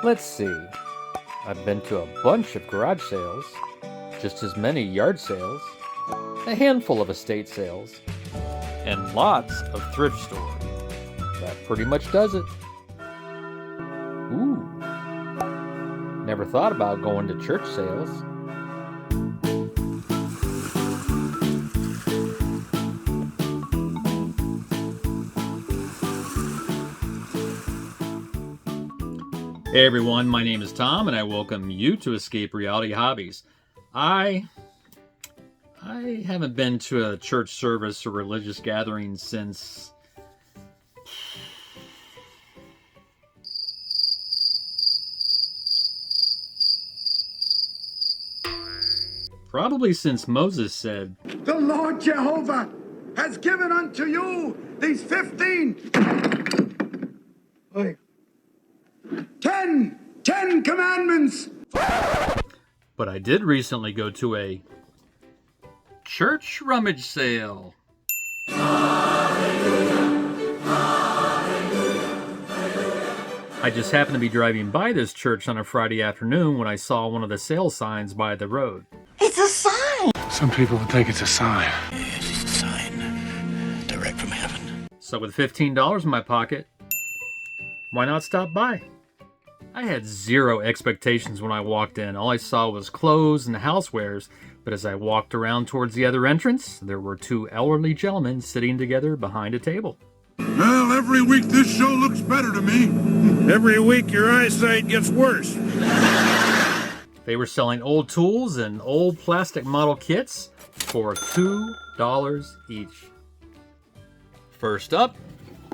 Let's see. I've been to a bunch of garage sales, just as many yard sales, a handful of estate sales, and lots of thrift stores. That pretty much does it. Ooh. Never thought about going to church sales. Hey everyone, my name is Tom and I welcome you to Escape Reality Hobbies. I haven't been to a church service or religious gathering since probably since Moses said, "The Lord Jehovah has given unto you these 10 commandments." But I did recently go to a church rummage sale. I just happened to be driving by this church on a Friday afternoon when I saw one of the sale signs by the road. It's a sign! Some people would think it's a sign. It's a sign direct from heaven. So with $15 in my pocket, why not stop by? I had zero expectations when I walked in. All I saw was clothes and housewares, but as I walked around towards the other entrance, there were two elderly gentlemen sitting together behind a table. Well, every week this show looks better to me. Every week your eyesight gets worse. They were selling old tools and old plastic model kits for $2 each. First up,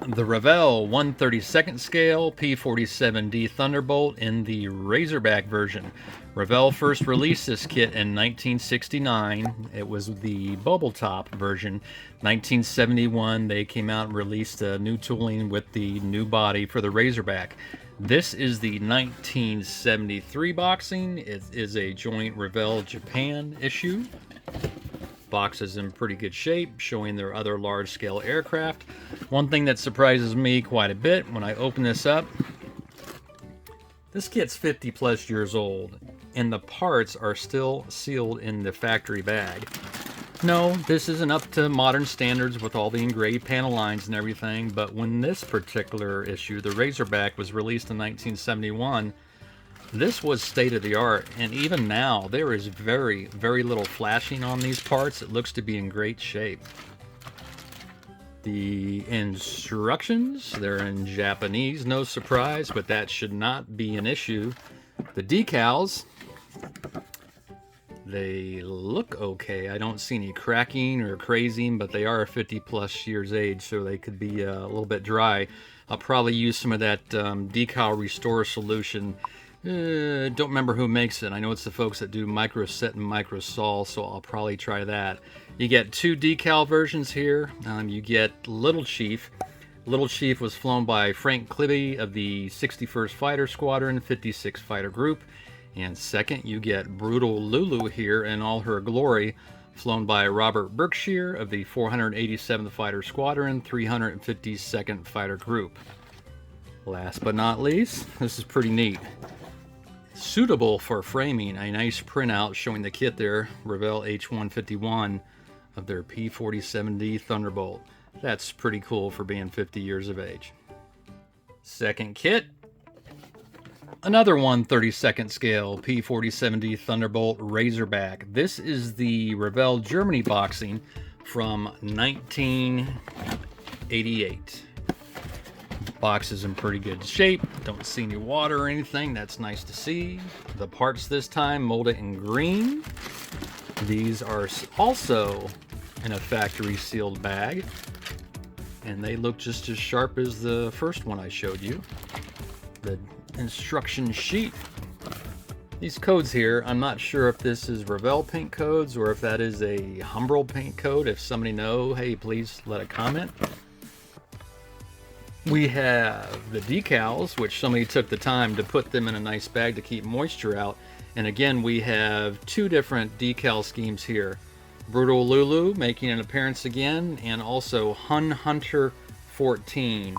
the Revell 1/32nd scale P47D Thunderbolt in the Razorback version. Revell first released this kit in 1969. It was the bubble top version. 1971, they came out and released a new tooling with the new body for the Razorback. This is the 1973 boxing. It is a joint Revell Japan issue. Box is in pretty good shape, showing their other large-scale aircraft. One thing that surprises me quite a bit when I open this up, this kit's 50 plus years old, and the parts are still sealed in the factory bag. No, this isn't up to modern standards with all the engraved panel lines and everything, but when this particular issue, the Razorback, was released in 1971, this was state-of-the-art, and even now there is very, very little flashing on these parts. It looks to be in great shape. The instructions, they're in Japanese, no surprise, but that should not be an issue. The decals, they look okay. I don't see any cracking or crazing, but they are 50 plus years age, so they could be a little bit dry. I'll probably use some of that decal restore solution. Don't remember who makes it. I know it's the folks that do Micro Set and Micro Sol, so I'll probably try that. You get two decal versions here. You get Little Chief. Little Chief was flown by Frank Clibby of the 61st Fighter Squadron, 56th Fighter Group. And second, you get Brutal Lulu here in all her glory, flown by Robert Berkshire of the 487th Fighter Squadron, 352nd Fighter Group. Last but not least, this is pretty neat. Suitable for framing, a nice printout showing the kit there, Revell H151 of their P47D Thunderbolt. That's pretty cool for being 50 years of age. Second kit, another 1/32nd scale P47D Thunderbolt Razorback. This is the Revell Germany boxing from 1988. Box is in pretty good shape. Don't see any water or anything. That's nice to see. The parts this time molded in green. These are also in a factory sealed bag, and they look just as sharp as the first one I showed you. The instruction sheet. These codes here, I'm not sure if this is Revell paint codes or if that is a Humbrol paint code. If somebody knows, hey, please let a comment. We have the decals, which somebody took the time to put them in a nice bag to keep moisture out. And again, we have two different decal schemes here. Brutal Lulu making an appearance again, and also Hun Hunter 14.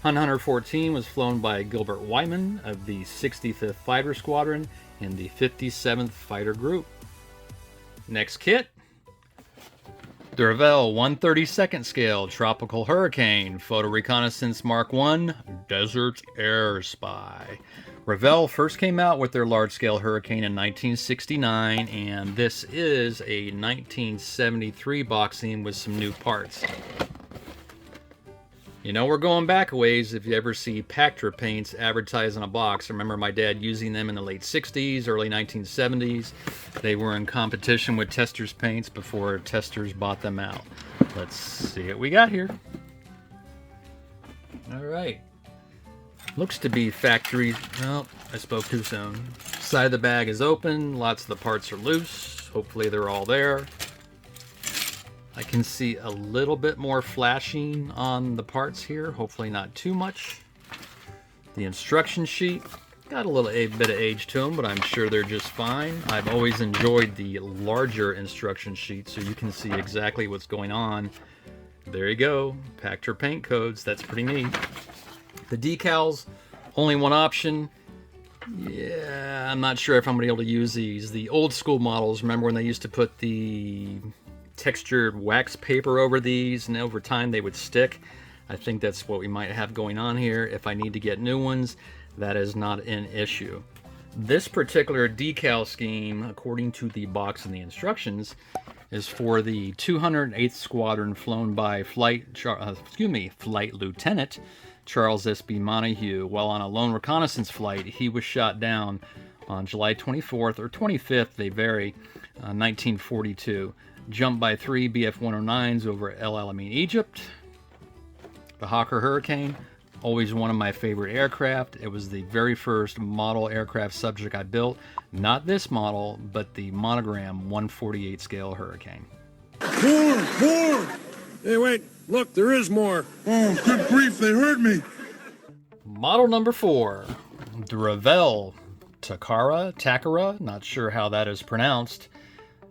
Hunt Hunter 14 was flown by Gilbert Wyman of the 65th Fighter Squadron in the 57th Fighter Group. Next kit, the Revell 1/32nd scale Tropical Hurricane Photo Reconnaissance Mark I Desert Air Spy. Revell first came out with their large-scale Hurricane in 1969, and this is a 1973 boxing with some new parts. You know, we're going back a ways if you ever see Pactra paints advertised in a box. I remember my dad using them in the late 60s, early 1970s. They were in competition with Testors paints before Testors bought them out. Let's see what we got here. All right. Looks to be factory. Well, I spoke too soon. Side of the bag is open. Lots of the parts are loose. Hopefully they're all there. I can see a little bit more flashing on the parts here. Hopefully not too much. The instruction sheet got a little bit of age to them, but I'm sure they're just fine. I've always enjoyed the larger instruction sheet so you can see exactly what's going on. There you go. Pactra paint codes. That's pretty neat. The decals, only one option. Yeah, I'm not sure if I'm going to be able to use these. The old school models, remember when they used to put the textured wax paper over these and over time they would stick? I think that's what we might have going on here. If I need to get new ones, that is not an issue. This particular decal scheme, according to the box and the instructions, is for the 208th Squadron flown by Flight Lieutenant Charles S.B. Montague. While on a lone reconnaissance flight, he was shot down on July 24th or 25th, they vary, 1942. Jumped by 3 BF-109s over El Alamein, Egypt. The Hawker Hurricane, always one of my favorite aircraft. It was the very first model aircraft subject I built. Not this model, but the monogram 1/48 scale Hurricane. More! Hey, wait. Look, there is more. Oh, good grief, they heard me. Model number 4, the Revell Takara, not sure how that is pronounced.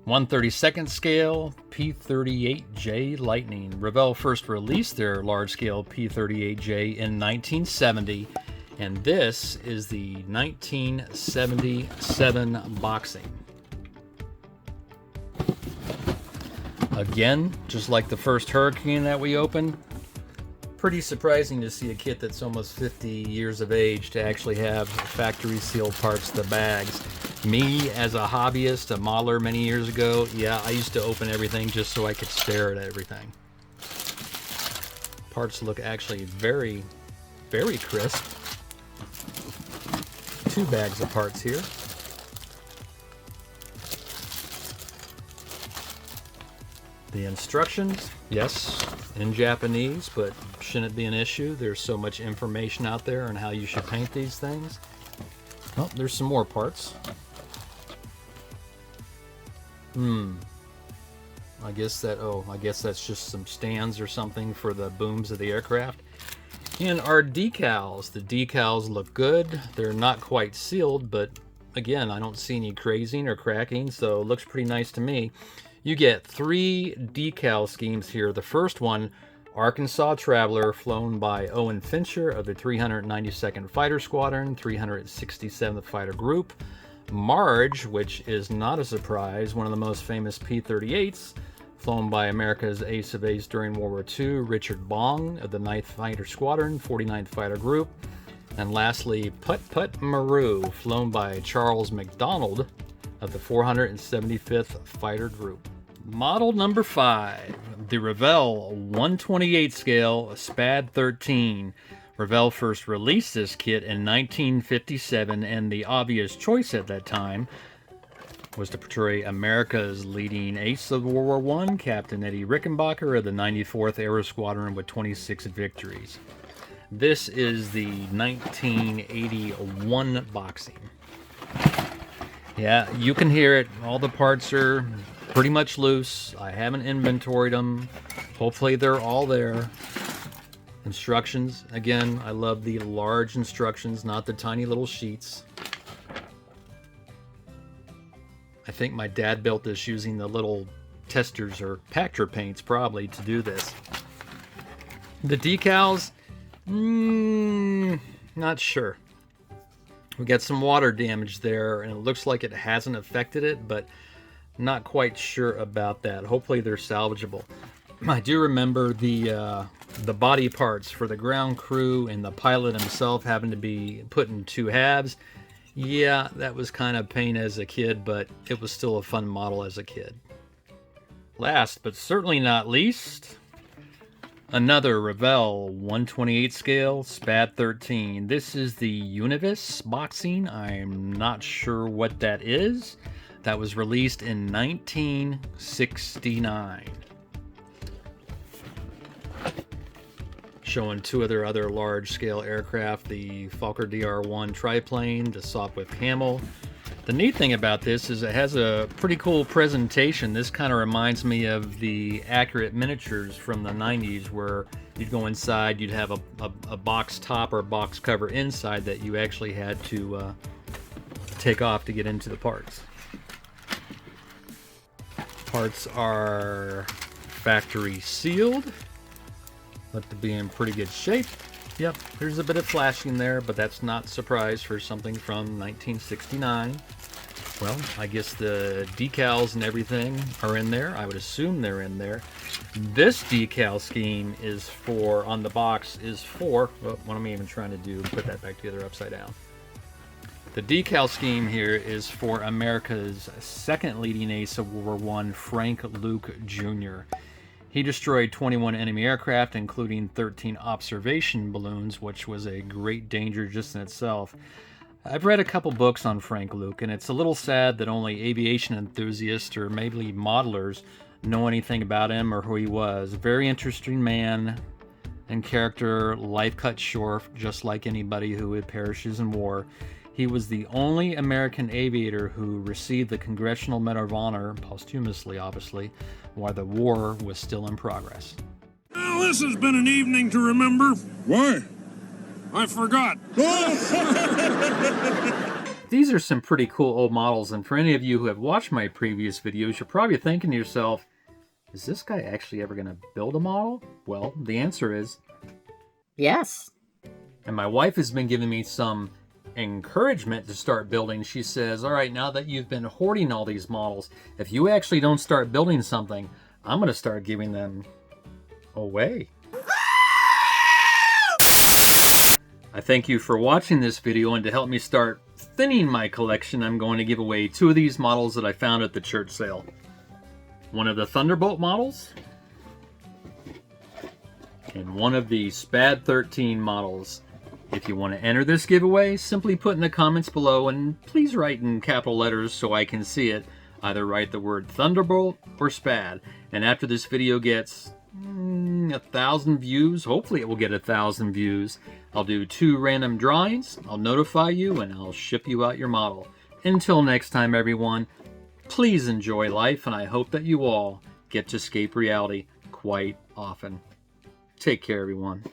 1/32nd scale P38J Lightning. Revell first released their large-scale P38J in 1970, and this is the 1977 boxing. Again, just like the first Hurricane that we opened, pretty surprising to see a kit that's almost 50 years of age to actually have factory sealed parts to the bags. Me, as a hobbyist, a modeler many years ago, yeah, I used to open everything just so I could stare at everything. Parts look actually very, very crisp. 2 bags of parts here. The instructions, yes, in Japanese, but shouldn't be an issue. There's so much information out there on how you should paint these things. Oh, there's some more parts. I guess that's just some stands or something for the booms of the aircraft. And our decals. The decals look good. They're not quite sealed, but again, I don't see any crazing or cracking, so it looks pretty nice to me. You get 3 decal schemes here. The first one, Arkansas Traveler, flown by Owen Fincher of the 392nd Fighter Squadron, 367th Fighter Group. Marge, which is not a surprise, one of the most famous P-38s, flown by America's ace of ace during World War II, Richard Bong of the 9th Fighter Squadron, 49th Fighter Group. And lastly, Put Put Maru, flown by Charles McDonald of the 475th Fighter Group. Model number 5, the Revell 1/28 scale SPAD 13. Revell first released this kit in 1957, and the obvious choice at that time was to portray America's leading ace of World War I, Captain Eddie Rickenbacker of the 94th Aero Squadron with 26 victories. This is the 1981 boxing. Yeah, you can hear it. All the parts are pretty much loose. I haven't inventoried them. Hopefully they're all there. Instructions, again, I love the large instructions, not the tiny little sheets. I think my dad built this using the little testers or Pactra paints probably to do this. The decals, Not sure. We got some water damage there, and it looks like it hasn't affected it, but not quite sure about that. Hopefully they're salvageable. I do remember the body parts for the ground crew and the pilot himself having to be put in two halves. Yeah, that was kind of pain as a kid, but it was still a fun model as a kid. Last, but certainly not least, another Revell 1/28 scale SPAD 13. This is the Univis Boxing. I'm not sure what that is. That was released in 1969. Showing two of their other large-scale aircraft, the Fokker DR-1 triplane, the Sopwith Camel. The neat thing about this is it has a pretty cool presentation. This kind of reminds me of the Accurate miniatures from the 90s, where you'd go inside, you'd have a box top or box cover inside that you actually had to take off to get into the parts. Parts are factory sealed. Look to be in pretty good shape. Yep, there's a bit of flashing there, but that's not a surprise for something from 1969. Well, I guess the decals and everything are in there. I would assume they're in there. This decal scheme is for, on the box, is for, well, what am I even trying to do? Put that back together upside down. The decal scheme here is for America's second leading ace of World War I, Frank Luke Jr. He destroyed 21 enemy aircraft, including 13 observation balloons, which was a great danger just in itself. I've read a couple books on Frank Luke, and it's a little sad that only aviation enthusiasts or maybe modelers know anything about him or who he was. Very interesting man and character, life cut short, just like anybody who perishes in war. He was the only American aviator who received the Congressional Medal of Honor, posthumously obviously, while the war was still in progress. Well, this has been an evening to remember. Why? I forgot. These are some pretty cool old models, and for any of you who have watched my previous videos, you're probably thinking to yourself, is this guy actually ever going to build a model? Well, the answer is yes. And my wife has been giving me some encouragement to start building. She says, all right, now that you've been hoarding all these models, if you actually don't start building something, I'm going to start giving them away. I thank you for watching this video, and to help me start thinning my collection, I'm going to give away two of these models that I found at the church sale. One of the Thunderbolt models, and one of the SPAD 13 models. If you want to enter this giveaway, simply put in the comments below, and please write in capital letters so I can see it. Either write the word Thunderbolt or SPAD. And after this video gets 1,000 views, hopefully it will get 1,000 views, I'll do 2 random drawings, I'll notify you, and I'll ship you out your model. Until next time, everyone, please enjoy life, and I hope that you all get to escape reality quite often. Take care, everyone.